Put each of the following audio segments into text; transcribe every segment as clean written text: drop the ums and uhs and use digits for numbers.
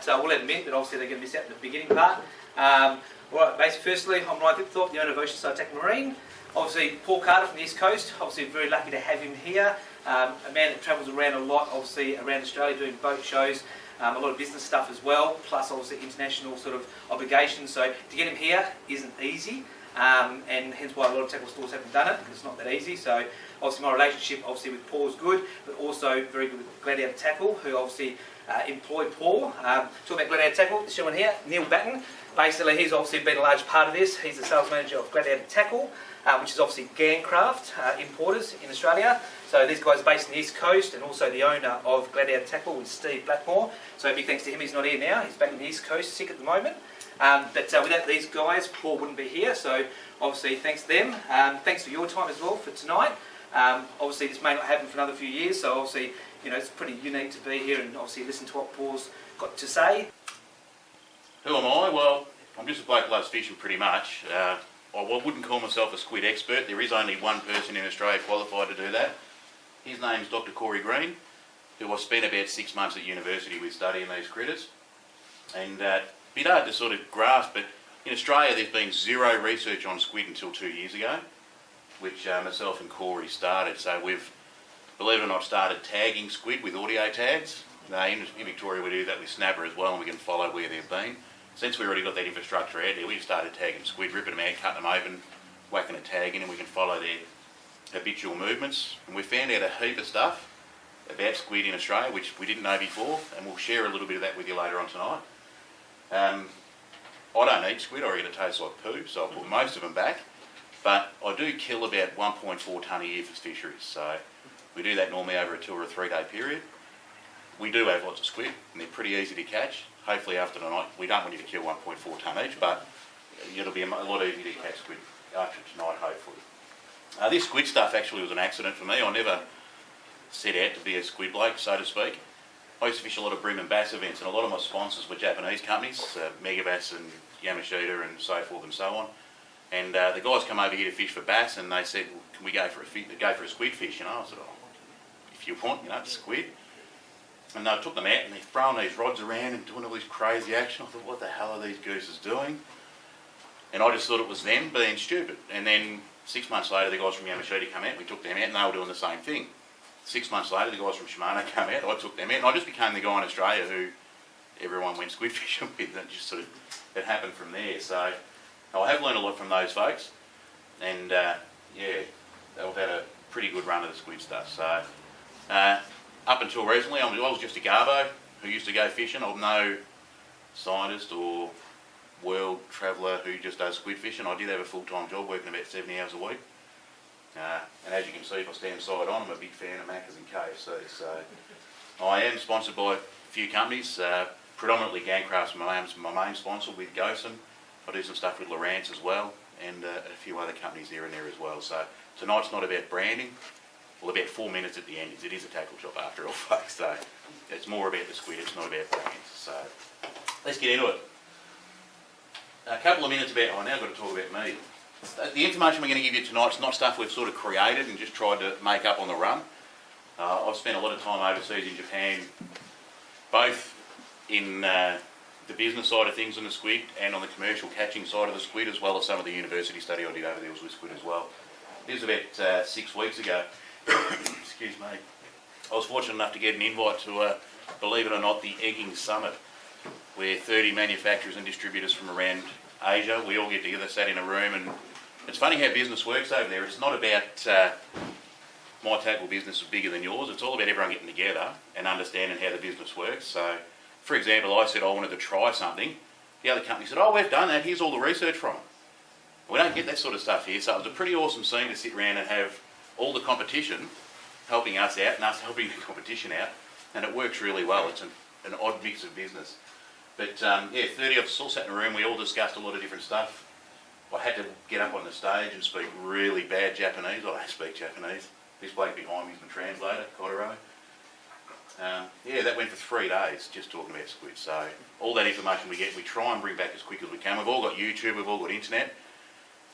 but we'll let them in, but obviously they're going to miss out in the beginning part. Right, basically, firstly, I'm Ryan Thipthorp, the owner of Oceanside Tackle Marine. Obviously, Paul Carter from the East Coast, obviously very lucky to have him here. A man that travels around a lot, obviously around Australia doing boat shows, a lot of business stuff as well, plus obviously international sort of obligations. So to get him here isn't easy, and hence why a lot of tackle stores haven't done it, because it's not that easy. So obviously my relationship obviously with Paul is good, but also very good with Gladiator Tackle, who obviously employed Paul. Talking about Gladiator Tackle, this gentleman here, Neil Batten. Basically, he's obviously been a large part of this. He's the sales manager of Gladiator Tackle, which is obviously Gan Craft importers in Australia. So these guys are based in the East Coast, and also the owner of Gladiator Tackle is Steve Blackmore. So big thanks to him, he's not here now. He's back in the East Coast, sick at the moment. But without these guys, Paul wouldn't be here. So obviously thanks to them. Thanks for your time as well for tonight. Obviously this may not happen for another few years, so obviously it's pretty unique to be here and obviously listen to what Paul's got to say. Who am I? Well, I'm just a bloke who loves fishing pretty much. I wouldn't call myself a squid expert. There is only one person in Australia qualified to do that. His name's Dr. Corey Green, who I spent about 6 months at university with studying these critters. And a bit hard to sort of grasp, but in Australia there's been zero research on squid until 2 years ago, which myself and Corey started. So we've, believe it or not, started tagging squid with audio tags. In Victoria we do that with snapper as well, and we can follow where they've been. Since we already got that infrastructure out there, we just started tagging squid, ripping them out, cutting them open, whacking a tag in, and we can follow their habitual movements. And we found out a heap of stuff about squid in Australia, which we didn't know before, and we'll share a little bit of that with you later on tonight. I don't eat squid, I reckon it tastes like poo, so I'll put most of them back. But I do kill about 1.4 tonne a year for fisheries, so we do that normally over a 2 or 3 day period. We do have lots of squid, and they're pretty easy to catch. Hopefully after tonight, we don't want you to kill 1.4 tonne each, but it'll be a lot easier to catch squid after tonight, hopefully. This squid stuff actually was an accident for me. I never set out to be a squid bloke, so to speak. I used to fish a lot of bream and bass events, and a lot of my sponsors were Japanese companies, Megabass and Yamashita and so forth and so on. And the guys come over here to fish for bass, and they said, well, can we go for a squid fish? And I said, oh, if you want, squid. And they took them out, and they're throwing these rods around and doing all this crazy action. I thought, what the hell are these gooses doing? And I just thought it was them being stupid. And then 6 months later, the guys from Yamashita come out, we took them out, and they were doing the same thing. 6 months later, the guys from Shimano came out, I took them out, and I just became the guy in Australia who everyone went squid fishing with, and it happened from there. So I have learned a lot from those folks, and they've had a pretty good run of the squid stuff. So up until recently, I was just a garbo who used to go fishing. I'm no scientist or world traveller who just does squid fishing. I did have a full-time job working about 70 hours a week. And as you can see, if I stand side on, I'm a big fan of Macca's and KFC. So I am sponsored by a few companies, predominantly Gan Craft's my main sponsor with Gosen. I do some stuff with Lawrence as well, and a few other companies here and there as well. So tonight's not about branding. Well, about 4 minutes at the end, it is a tackle shop after all, folks. So it's more about the squid, it's not about brands. So let's get into it. A couple of minutes about, now I've got to talk about me. The information we're going to give you tonight is not stuff we've sort of created and just tried to make up on the run. I've spent a lot of time overseas in Japan, both in the business side of things on the squid and on the commercial catching side of the squid, as well as some of the university study I did over there was with squid as well. This was about 6 weeks ago. Excuse me. I was fortunate enough to get an invite to, believe it or not, the Egging Summit, where 30 manufacturers and distributors from around Asia, we all get together, sat in a room, and it's funny how business works over there. It's not about my tackle business is bigger than yours. It's all about everyone getting together and understanding how the business works. So, for example, I said I wanted to try something. The other company said, oh, we've done that. Here's all the research from it. We don't get that sort of stuff here. So it was a pretty awesome scene to sit around and have all the competition helping us out and us helping the competition out. And it works really well. It's an odd mix of business. But 30 of us all sat in a room. We all discussed a lot of different stuff. I had to get up on the stage and speak really bad Japanese. I don't speak Japanese. This bloke behind me is my translator, Kotaro. That went for 3 days just talking about squid. So all that information we get, we try and bring back as quick as we can. We've all got YouTube, we've all got internet,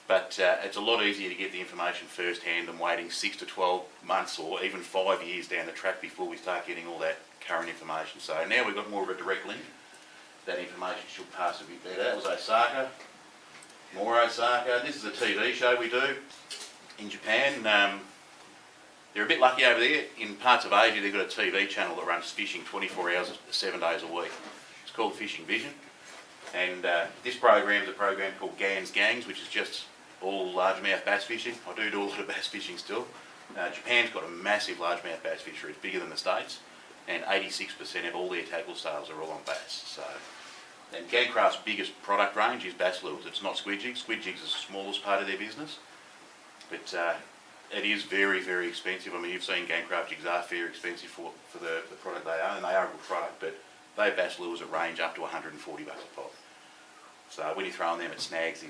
but it's a lot easier to get the information first hand than waiting 6 to 12 months or even 5 years down the track before we start getting all that current information. So now we've got more of a direct link. that information should pass a bit better. That was Osaka. More Osaka. This is a TV show we do in Japan. They're a bit lucky over there. In parts of Asia, they've got a TV channel that runs fishing 24 hours, 7 days a week. It's called Fishing Vision. And this program is a program called Gan's Gangs, which is just all largemouth bass fishing. I do a lot of bass fishing still. Japan's got a massive largemouth bass fishery. It's bigger than the States. And 86% of all their tackle sales are all on bass. So, and Gan Craft's biggest product range is bass lures. It's not squid jigs. Squid jigs is the smallest part of their business. But it is very, very expensive. I mean, you've seen Gan Craft jigs are very expensive for the product they are, and they are a good product, but they have bass lures that range up to $140 a pop. So when you're throwing them at snags in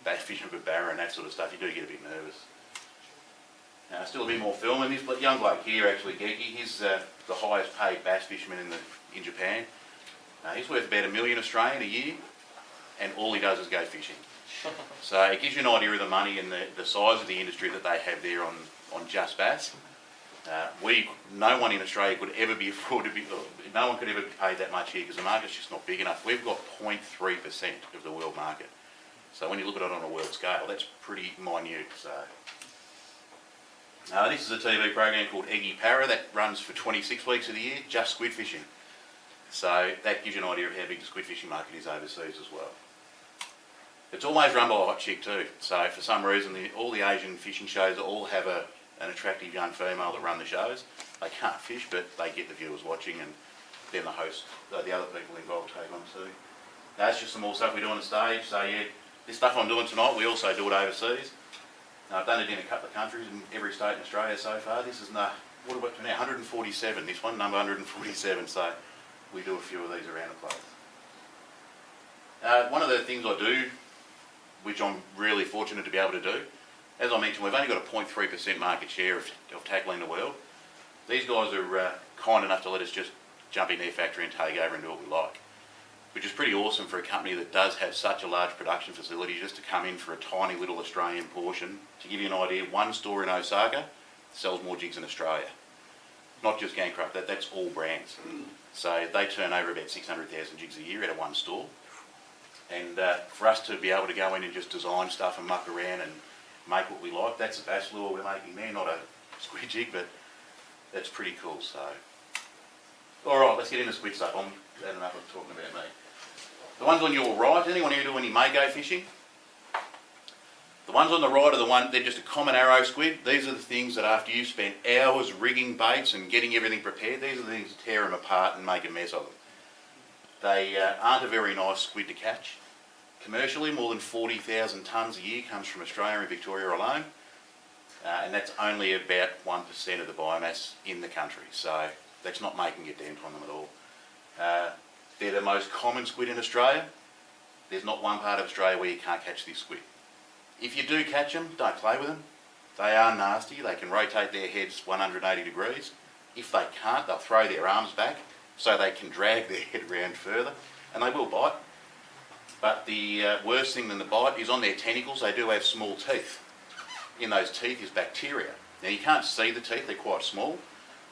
bass fishing with barra and that sort of stuff, you do get a bit nervous. Still a bit more film in this, but young bloke here, actually, Geki, he's the highest paid bass fisherman in Japan. He's worth about $1 million Australian a year, and all he does is go fishing. So it gives you an idea of the money and the size of the industry that they have there on just bass. No one in Australia could ever be afforded to be, no one could ever be paid that much here because the market's just not big enough. We've got 0.3% of the world market. So when you look at it on a world scale, that's pretty minute. So this is a TV program called Eggy Para that runs for 26 weeks of the year, just squid fishing. So that gives you an idea of how big the squid fishing market is overseas as well. It's always run by a hot chick too. So for some reason, all the Asian fishing shows all have an attractive young female that run the shows. They can't fish, but they get the viewers watching, and then the host, the other people involved take on too. That's just some more stuff we do on the stage. So yeah, this stuff I'm doing tonight, we also do it overseas. I've done it in a couple of countries, in every state in Australia so far. This is, what are we up to now? 147, this one, number 147. So we do a few of these around the place. One of the things I do, which I'm really fortunate to be able to do, as I mentioned, we've only got a 0.3% market share of tackling the world. These guys are kind enough to let us just jump in their factory and take over and do what we like, which is pretty awesome for a company that does have such a large production facility just to come in for a tiny little Australian portion. To give you an idea, one store in Osaka sells more jigs in Australia. Not just Gan Craft, that's all brands. So they turn over about 600,000 jigs a year out of one store. And for us to be able to go in and just design stuff and muck around and make what we like, that's a bass lure we're making there, not a squid jig, but that's pretty cool. So, all right, let's get into squid stuff. I'm had enough of talking about me. The ones on your right, anyone here do any mako fishing? The ones on the right are they're just a common arrow squid. These are the things that after you've spent hours rigging baits and getting everything prepared, these are the things that tear them apart and make a mess of them. They aren't a very nice squid to catch. Commercially, more than 40,000 tonnes a year comes from Australia and Victoria alone, and that's only about 1% of the biomass in the country, so that's not making a dent on them at all. They're the most common squid in Australia. There's not one part of Australia where you can't catch this squid. If you do catch them, don't play with them. They are nasty. They can rotate their heads 180 degrees. If they can't, they'll throw their arms back so they can drag their head around further, and they will bite. But the worst thing than the bite is on their tentacles. They do have small teeth. In those teeth is bacteria. Now you can't see the teeth, they're quite small,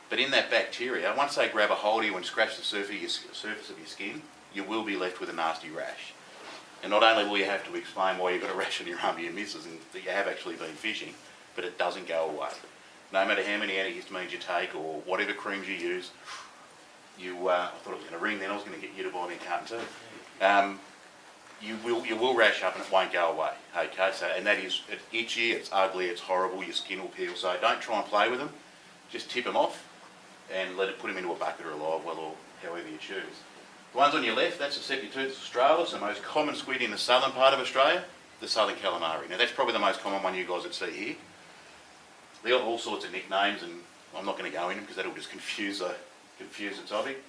but in that bacteria, once they grab a hold of you and scratch the surface of your skin, you will be left with a nasty rash. And not only will you have to explain why you've got a rash on your arm to your missus and that you have actually been fishing, but it doesn't go away. No matter how many antihistamines you take or whatever creams you use, I thought it was going to ring then, I was going to get you to buy me a carton too. You will rash up and it won't go away. Okay, so and that is it's itchy, it's ugly, it's horrible. Your skin will peel. So don't try and play with them. Just tip them off and put them into a bucket or a live well or however you choose. The ones on your left, that's the Septitooths australis, the most common squid in the southern part of Australia, the southern calamari. Now that's probably the most common one you guys would see here. They got all sorts of nicknames, and I'm not going to go in them because that'll just confuse the topic.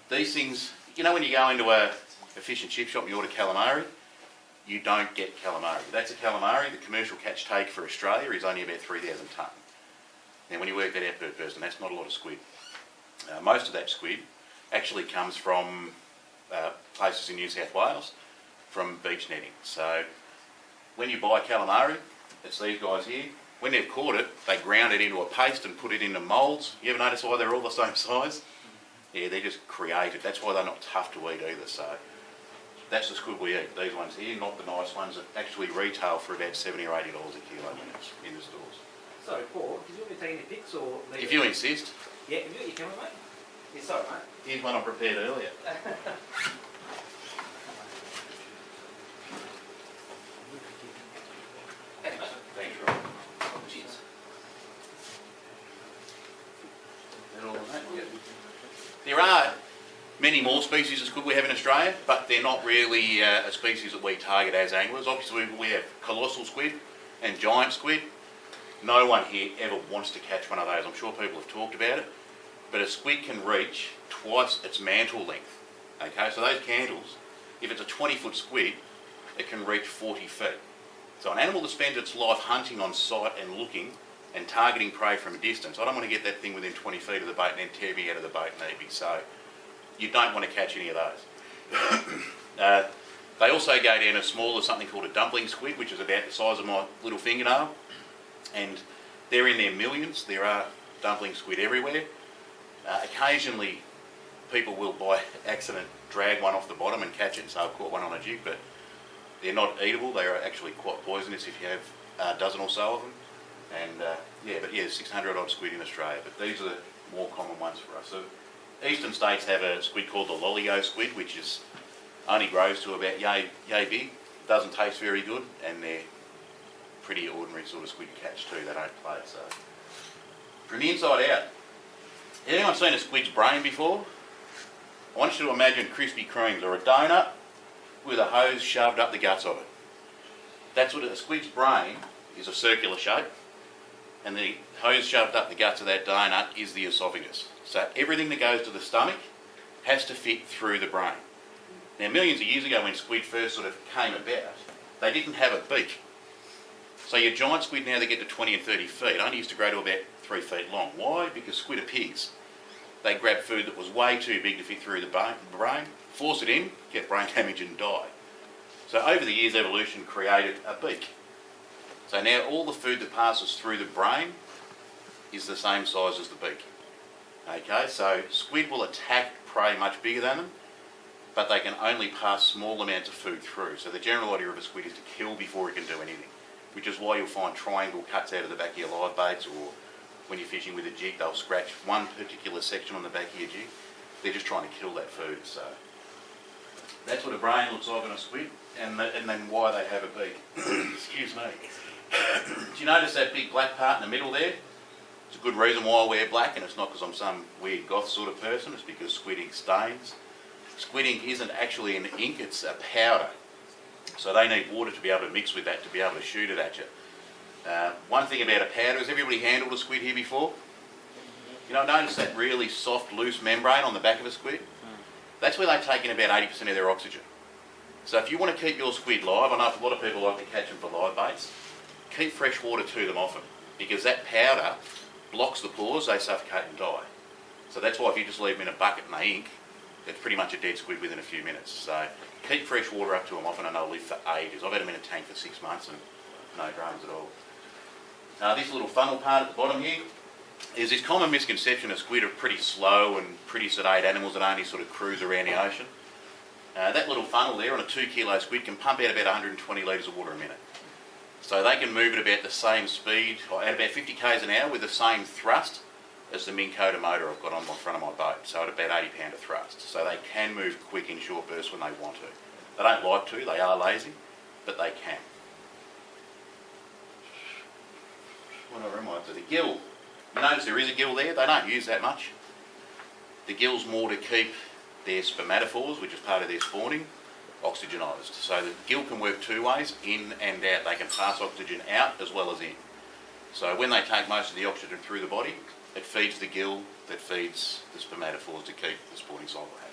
These things, you know, when you go into a fish and chip shop and you order calamari, you don't get calamari. That's a calamari. The commercial catch take for Australia is only about 3,000 tonne. Now when you work that out per person, that's not a lot of squid. Most of that squid actually comes from places in New South Wales, from beach netting. So when you buy calamari, it's these guys here. When they've caught it, they ground it into a paste and put it into moulds. You ever notice why they're all the same size? Yeah, they're just created. That's why they're not tough to eat either. So that's the squid we eat. These ones here, not the nice ones that actually retail for about $70 or $80 a kilo in the stores. Sorry, Paul, did you want me to take any pics or leave If you insist. Yeah, have you got your camera, mate? Yeah, sorry, mate. Here's one I prepared earlier. Thanks, mate. Thanks, Rob. Cheers. And all of that. There are many more species of squid we have in Australia, but they're not really a species that we target as anglers. Obviously, we have colossal squid and giant squid. No one here ever wants to catch one of those. I'm sure people have talked about it, but a squid can reach twice its mantle length. Okay, so those candles, if it's a 20-foot squid, it can reach 40 feet. So an animal that spends its life hunting on sight and looking and targeting prey from a distance, I don't want to get that thing within 20 feet of the bait and then tear me out of the bait and eat me. So you don't want to catch any of those. They also go down as small as something called a dumpling squid, which is about the size of my little fingernail. And they're in their millions. There are dumpling squid everywhere. Occasionally people will by accident drag one off the bottom and catch it, so I've caught one on a jig, but they're not eatable. They are actually quite poisonous if you have a dozen or so of them. And 600 odd squid in Australia, but these are the more common ones for us. So eastern states have a squid called the lollyo squid, which is only grows to about yay big, doesn't taste very good, and they're pretty ordinary sort of squid to catch too. They don't play. So from the inside out, anyone seen a squid's brain before? I want you to imagine Krispy Kremes or a donut with a hose shoved up the guts of it. That's what a squid's brain is, a circular shape, and the hose shoved up the guts of that donut is the esophagus. So everything that goes to the stomach has to fit through the brain. Now, millions of years ago when squid first sort of came about, they didn't have a beak. So your giant squid now, they get to 20 and 30 feet, only used to grow to about 3 feet long. Why? Because squid are pigs. They grab food that was way too big to fit through the brain, force it in, get brain damage and die. So over the years, evolution created a beak. So now all the food that passes through the brain is the same size as the beak. Okay, so squid will attack prey much bigger than them, but they can only pass small amounts of food through. So the general idea of a squid is to kill before it can do anything, which is why you'll find triangle cuts out of the back of your live baits, or when you're fishing with a jig, they'll scratch one particular section on the back of your jig. They're just trying to kill that food. So that's what a brain looks like on a squid, and then why they have a beak. Excuse me. Do you notice that big black part in the middle there? It's a good reason why I wear black, and it's not because I'm some weird goth sort of person. It's because Squid Ink Stains. Squid ink isn't actually an ink, it's a powder. So they need water to be able to mix with that to be able to shoot it at you. One thing about a powder, has everybody handled a squid here before? You know, notice that really soft, loose membrane on the back of a squid? That's where they take in about 80% of their oxygen. So if you want to keep your squid live, I know a lot of people like to catch them for live baits, keep fresh water to them often, because that powder blocks the pores, they suffocate and die. So that's why if you just leave them in a bucket and they ink, it's pretty much a dead squid within a few minutes. So keep fresh water up to them often and they'll live for ages. I've had them in a tank for 6 months and no dramas at all. This little funnel part at the bottom here is this common misconception that squid are pretty slow and pretty sedate animals that only sort of cruise around the ocean. That little funnel there on a 2 kilo squid can pump out about 120 litres of water a minute. So they can move at about the same speed, or at about 50 k's an hour with the same thrust as the Minn Kota motor I've got on the front of my boat, so at about 80 pound of thrust. So they can move quick in short bursts when they want to. They don't like to, they are lazy, but they can. What do I remind you? The gill. You notice there is a gill there, they don't use that much. The gill's more to keep their spermatophores, which is part of their spawning, oxygenised. So the gill can work two ways, in and out. They can pass oxygen out as well as in. So when they take most of the oxygen through the body, it feeds the gill that feeds the spermatophores to keep the spawning cycle happening.